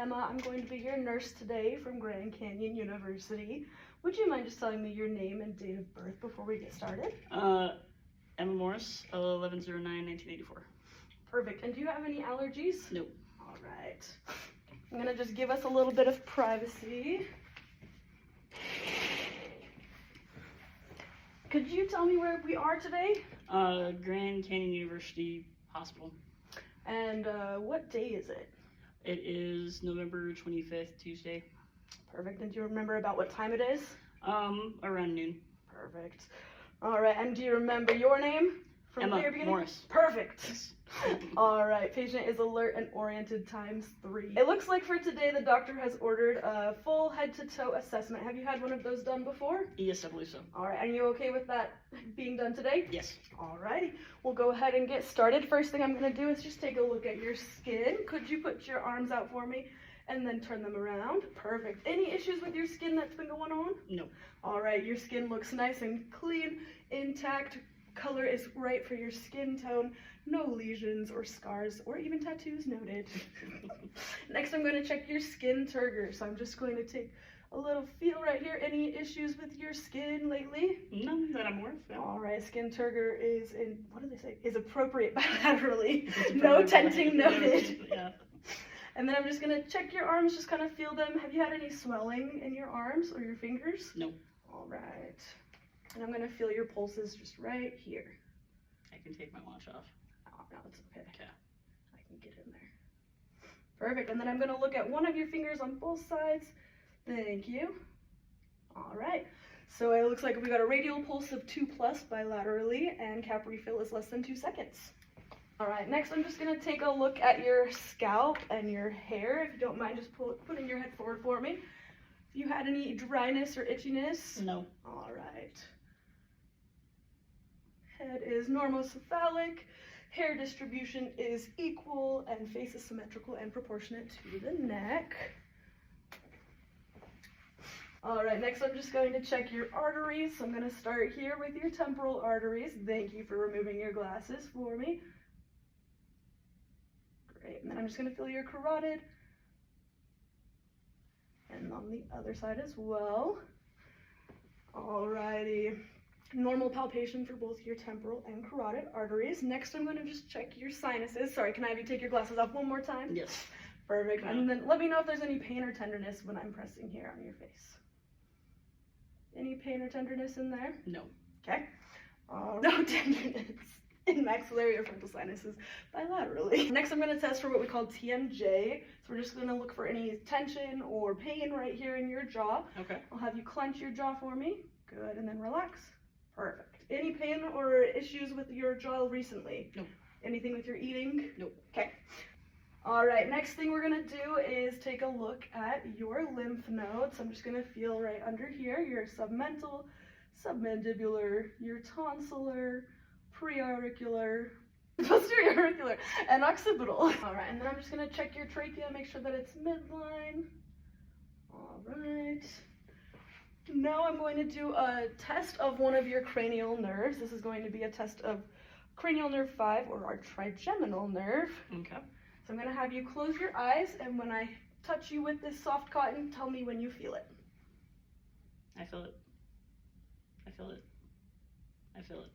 Emma. I'm going to be your nurse today from Grand Canyon University. Would you mind just telling me your name and date of birth before we get started? Emma Morris, 11/09/1984. Perfect. And do you have any allergies? No. All right. I'm going to just give us a little bit of privacy. Could you tell me where we are today? Grand Canyon University Hospital. And what day is it? It is November 25th, Tuesday. Perfect. And do you remember about what time it is? Around noon. Perfect. All right. And do you remember your name from Emma the very beginning? Morris. Perfect. All right. Patient is alert and oriented ×3. It looks like for today the doctor has ordered a full head-to-toe assessment. Have you had one of those done before? Yes, I believe so. All right. Are you okay with that being done today? Yes. All righty. We'll go ahead and get started. First thing I'm going to do is just take a look at your skin. Could you put your arms out for me and then turn them around? Perfect. Any issues with your skin that's been going on? No. All right. Your skin looks nice and clean, intact. Color is right for your skin tone. No lesions or scars or even tattoos noted. Next, I'm going to check your skin turgor. So I'm just going to take a little feel right here. Any issues with your skin lately? None that I'm aware of. No. All right, skin turgor is what do they say? Is appropriate bilaterally. No tenting noted. Yeah. And then I'm just going to check your arms, just kind of feel them. Have you had any swelling in your arms or your fingers? No. All right. And I'm going to feel your pulses just right here. I can take my watch off. Oh, no, it's okay. Okay. I can get in there. Perfect. And then I'm going to look at one of your fingers on both sides. Thank you. All right. So it looks like we got a radial pulse of 2+ bilaterally, and cap refill is less than 2 seconds. All right. Next, I'm just going to take a look at your scalp and your hair. If you don't mind just putting your head forward for me. Have you had any dryness or itchiness? No. All right. Head is normocephalic, hair distribution is equal, and face is symmetrical and proportionate to the neck. All right, next I'm just going to check your arteries. So I'm going to start here with your temporal arteries. Thank you for removing your glasses for me. Great, and then I'm just going to feel your carotid. And on the other side as well. All righty. Normal palpation for both your temporal and carotid arteries. Next, I'm going to just check your sinuses. Sorry, can I have you take your glasses off one more time? Yes. Perfect. And then let me know if there's any pain or tenderness when I'm pressing here on your face. Any pain or tenderness in there? No. Okay. No tenderness in maxillary or frontal sinuses bilaterally. Next, I'm going to test for what we call TMJ. So we're just going to look for any tension or pain right here in your jaw. Okay. I'll have you clench your jaw for me. Good. And then relax. Perfect. Any pain or issues with your jaw recently? No. Anything with your eating? No. Okay. All right, next thing we're going to do is take a look at your lymph nodes. I'm just going to feel right under here, your submental, submandibular, your tonsillar, preauricular, posterior auricular, and occipital. All right, and then I'm just going to check your trachea, make sure that it's midline. All right. Now I'm going to do a test of one of your cranial nerves. This is going to be a test of cranial nerve 5, or our trigeminal nerve. Okay. So I'm going to have you close your eyes, and when I touch you with this soft cotton, tell me when you feel it. I feel it. I feel it. I feel it.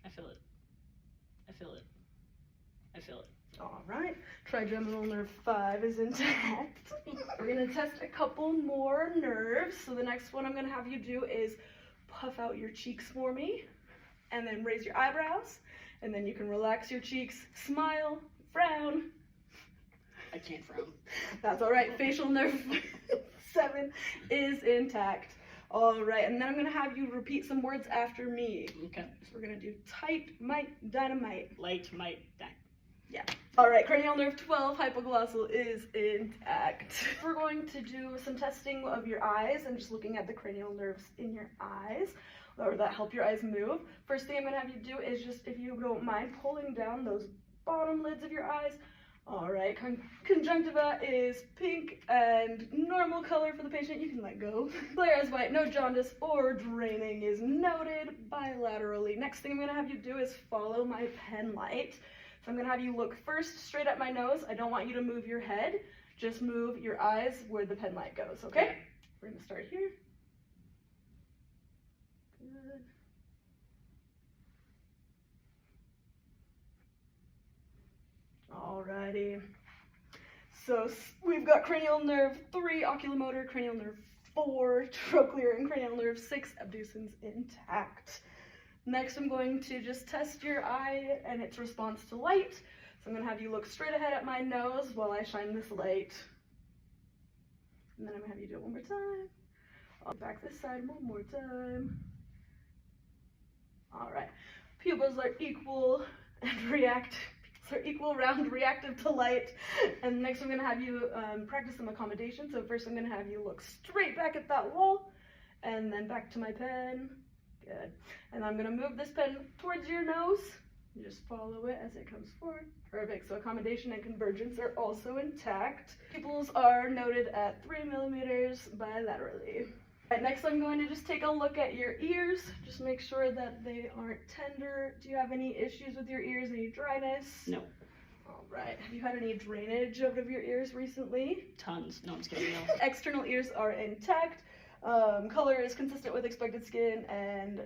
I feel it. I feel it. I feel it. All right, trigeminal nerve 5 is intact. We're going to test a couple more nerves. So the next one I'm going to have you do is puff out your cheeks for me, and then raise your eyebrows, and then you can relax your cheeks, smile, frown. I can't frown. That's all right. Facial nerve 7 is intact. All right, and then I'm going to have you repeat some words after me. Okay. So we're going to do tight, might, dynamite. Light, might, die. Yeah. All right, cranial nerve 12, hypoglossal is intact. We're going to do some testing of your eyes and just looking at the cranial nerves in your eyes, or that help your eyes move. First thing I'm going to have you do is just, if you don't mind, pulling down those bottom lids of your eyes. All right, conjunctiva is pink and normal color for the patient. You can let go. Clear as white, no jaundice or draining is noted bilaterally. Next thing I'm going to have you do is follow my pen light. So I'm going to have you look first straight at my nose. I don't want you to move your head. Just move your eyes where the pen light goes, okay? We're gonna start here. Good. Alrighty. So we've got cranial nerve 3, oculomotor, cranial nerve 4, trochlear and cranial nerve 6, abducens intact. Next, I'm going to just test your eye and its response to light. So I'm going to have you look straight ahead at my nose while I shine this light. And then I'm going to have you do it one more time. I'll back this side one more time. Alright. Pupils are equal and round, reactive to light. And next I'm going to have you practice some accommodation. So first I'm going to have you look straight back at that wall and then back to my pen. Good. And I'm going to move this pen towards your nose. You just follow it as it comes forward. Perfect. So accommodation and convergence are also intact. Pupils are noted at 3 millimeters bilaterally. Right, next I'm going to just take a look at your ears. Just make sure that they aren't tender. Do you have any issues with your ears? Any dryness? No. All right. Have you had any drainage out of your ears recently? Tons. No, I'm just kidding. No. External ears are intact. Color is consistent with expected skin, and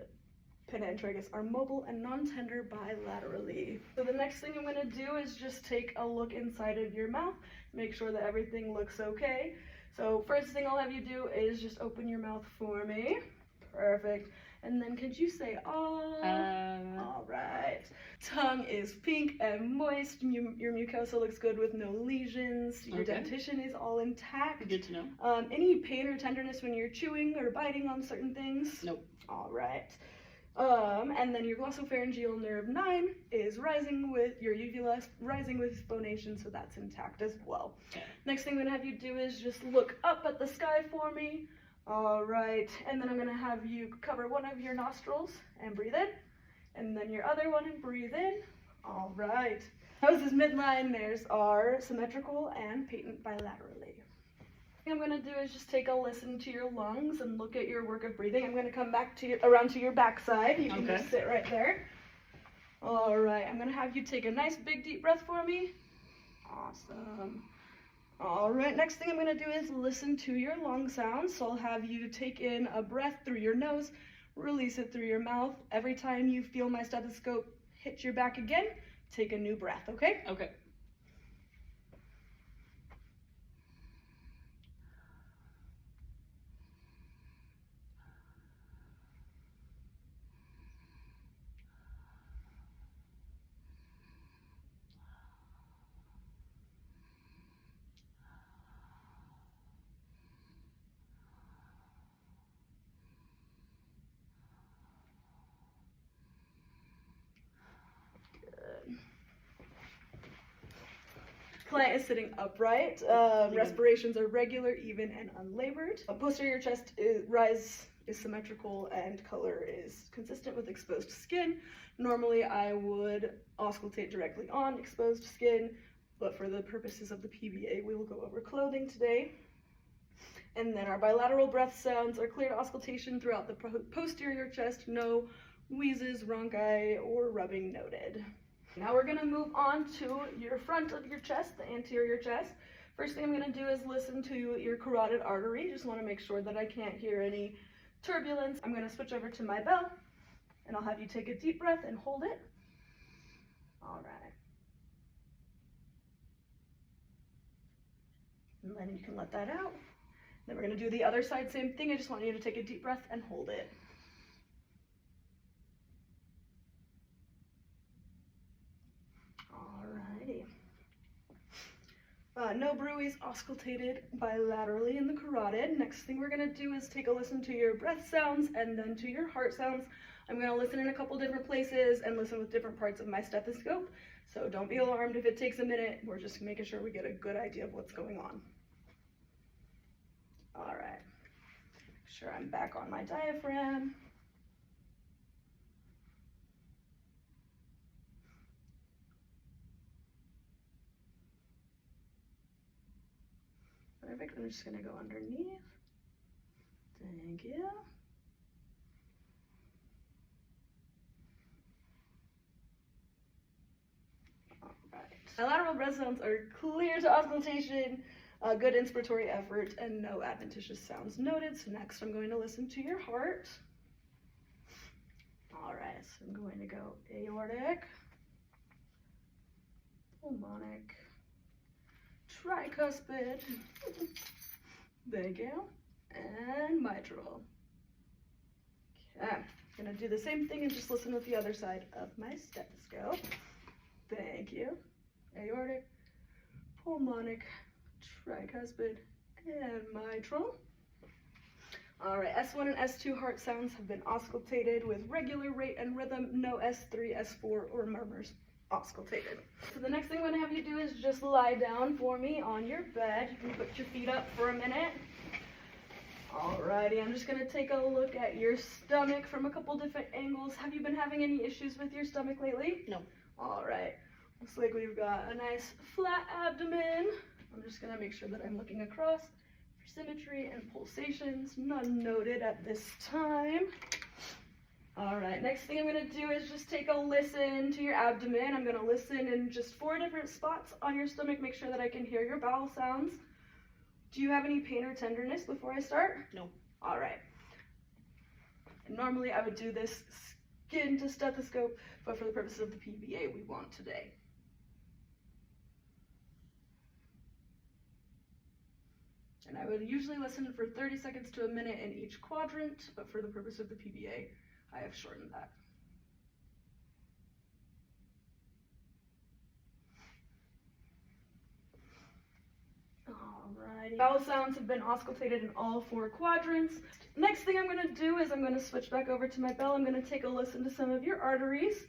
pinna and tragus are mobile and non-tender bilaterally. So the next thing I'm going to do is just take a look inside of your mouth, make sure that everything looks okay. So first thing I'll have you do is just open your mouth for me. Perfect. And then could you say, all right. Tongue is pink and moist. Your mucosa looks good with no lesions. Your dentition is all intact. Good to know. Any pain or tenderness when you're chewing or biting on certain things? Nope. All right. And then your glossopharyngeal nerve 9 is rising with your uvula, rising with phonation, so that's intact as well. Okay. Next thing I'm gonna have you do is just look up at the sky for me. All right, and then I'm gonna have you cover one of your nostrils and breathe in, and then your other one and breathe in. All right. Noses midline, theirs are symmetrical and patent bilaterally. What I'm going to do is just take a listen to your lungs and look at your work of breathing. I'm going to come back to around to your backside. You can just sit right there. All right, I'm going to have you take a nice big deep breath for me. Awesome. All right, next thing I'm going to do is listen to your lung sounds. So I'll have you take in a breath through your nose, release it through your mouth. Every time you feel my stethoscope hit your back again, take a new breath, okay? Okay. Client is sitting upright. Respirations are regular, even, and unlabored. Posterior chest rise is symmetrical and color is consistent with exposed skin. Normally I would auscultate directly on exposed skin, but for the purposes of the PBA, we will go over clothing today. And then our bilateral breath sounds are clear auscultation throughout the posterior chest. No wheezes, rhonchi, or rubbing noted. Now we're going to move on to your front of your chest, the anterior chest. First thing I'm going to do is listen to your carotid artery. Just want to make sure that I can't hear any turbulence. I'm going to switch over to my bell, and I'll have you take a deep breath and hold it. All right. And then you can let that out. Then we're going to do the other side, same thing. I just want you to take a deep breath and hold it. No bruits auscultated bilaterally in the carotid. Next thing we're going to do is take a listen to your breath sounds and then to your heart sounds. I'm going to listen in a couple different places and listen with different parts of my stethoscope. So don't be alarmed if it takes a minute. We're just making sure we get a good idea of what's going on. All right. Make sure I'm back on my diaphragm. Perfect. I'm just going to go underneath. Thank you. All right. Bilateral breath sounds are clear to auscultation. Good inspiratory effort and no adventitious sounds noted. So next I'm going to listen to your heart. All right, so I'm going to go aortic, pulmonic, tricuspid, thank you, and mitral. Okay, I'm gonna do the same thing and just listen with the other side of my stethoscope. Thank you. Aortic, pulmonic, tricuspid, and mitral. All right, S1 and S2 heart sounds have been auscultated with regular rate and rhythm, no S3, S4, or murmurs auscultated. So the next thing I'm gonna have you do is just lie down for me on your bed. You can put your feet up for a minute. Alrighty, I'm just gonna take a look at your stomach from a couple different angles. Have you been having any issues with your stomach lately? No. Alright, looks like we've got a nice flat abdomen. I'm just gonna make sure that I'm looking across for symmetry and pulsations. None noted at this time. Alright, next thing I'm gonna do is just take a listen to your abdomen. I'm gonna listen in just 4 different spots on your stomach, make sure that I can hear your bowel sounds. Do you have any pain or tenderness before I start? No. All right. And normally I would do this skin to stethoscope, but for the purposes of the PBA, we won't today. And I would usually listen for 30 seconds to a minute in each quadrant, but for the purpose of the PBA, I have shortened that. Alrighty. Vowel sounds have been auscultated in all 4 quadrants. Next thing I'm going to do is I'm going to switch back over to my bell. I'm going to take a listen to some of your arteries.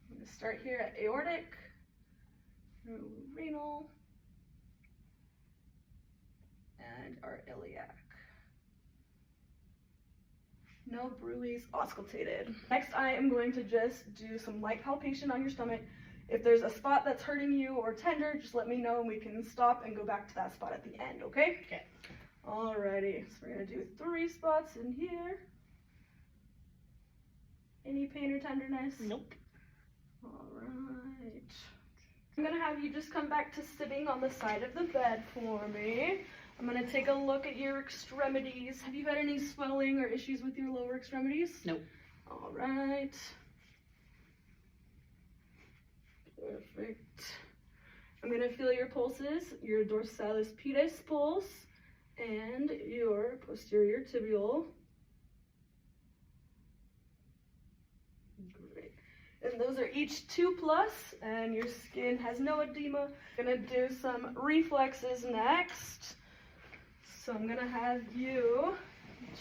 I'm going to start here at aortic, renal, and our iliac. No bruits auscultated. Next I am going to just do some light palpation on your stomach. If there's a spot that's hurting you or tender, just let me know and we can stop and go back to that spot at the end, okay? Okay. Alrighty, so we're gonna do 3 spots in here. Any pain or tenderness? Nope. Alright. I'm gonna have you just come back to sitting on the side of the bed for me. I'm gonna take a look at your extremities. Have you had any swelling or issues with your lower extremities? Nope. Alright. Perfect. I'm going to feel your pulses, your dorsalis pedis pulse, and your posterior tibial. Great. And those are each 2+, and your skin has no edema. I'm going to do some reflexes next. So I'm going to have you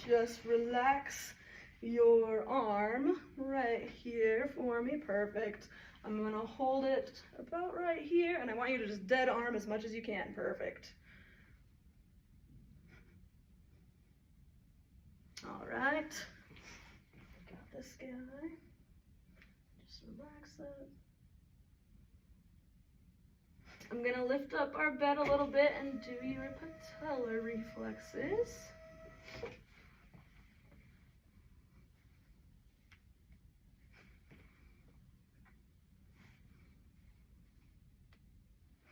just relax your arm right here for me. Perfect. I'm going to hold it about right here, and I want you to just dead arm as much as you can. Perfect. All right. Got this guy. Just relax it. I'm going to lift up our bed a little bit and do your patellar reflexes.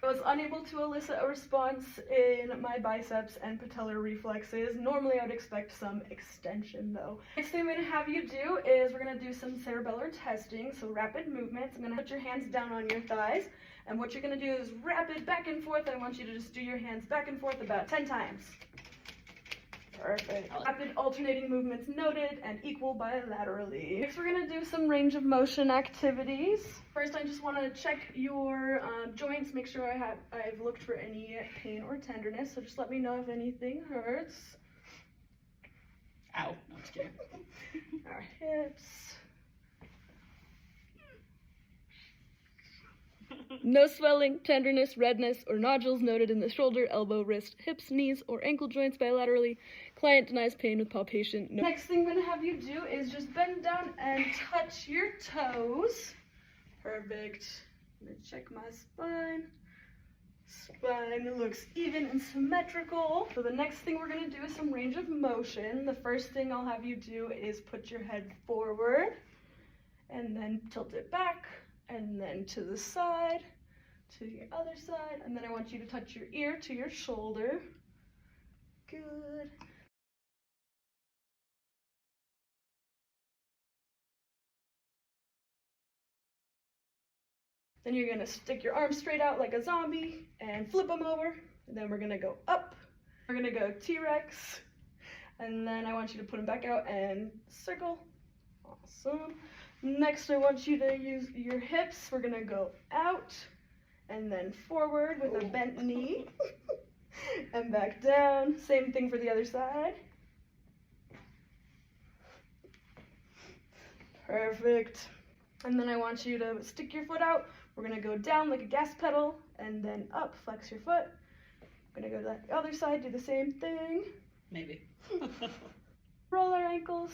I was unable to elicit a response in my biceps and patellar reflexes. Normally I would expect some extension though. Next thing I'm going to have you do is we're going to do some cerebellar testing, so rapid movements. I'm going to put your hands down on your thighs, and what you're going to do is rapid back and forth. I want you to just do your hands back and forth about 10 times. Perfect. Rapid alternating movements noted and equal bilaterally. Next we're going to do some range of motion activities. First I just want to check your joints, make sure I've looked for any pain or tenderness, so just let me know if anything hurts. Ow. No, I'm just kidding. Our hips. No swelling, tenderness, redness, or nodules noted in the shoulder, elbow, wrist, hips, knees, or ankle joints bilaterally. Client denies pain with palpation. No. Next thing I'm going to have you do is just bend down and touch your toes. Perfect. I'm going to check my spine. Spine looks even and symmetrical. So the next thing we're going to do is some range of motion. The first thing I'll have you do is put your head forward and then tilt it back, and then to the side, to your other side, and then I want you to touch your ear to your shoulder. Good. Then you're gonna stick your arms straight out like a zombie and flip them over. And then we're gonna go up. We're gonna go T-Rex. And then I want you to put them back out and circle. Awesome. Next, I want you to use your hips. We're gonna go out and then forward with a bent knee. And back down. Same thing for the other side. Perfect. And then I want you to stick your foot out. We're gonna go down like a gas pedal and then up, flex your foot. We're gonna go to the other side, do the same thing. Maybe. Roll our ankles.